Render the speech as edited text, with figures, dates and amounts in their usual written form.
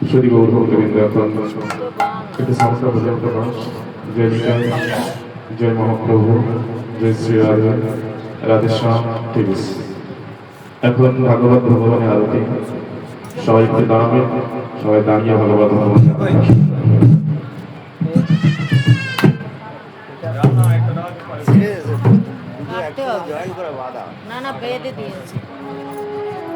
Shri Guru Govinda itu samasta bhajan karo jai Nitai jai Mahaprabhu jai Sri Radha Radhe Shyam ঠিক আছে এখন ভাগবত ভগবানের আরতি সবাই একটু দাঁড়াবেন সবাই দাঁড়িয়ে ভাগবত ভগবানের আরতি না না বেঁধে দিয়েছে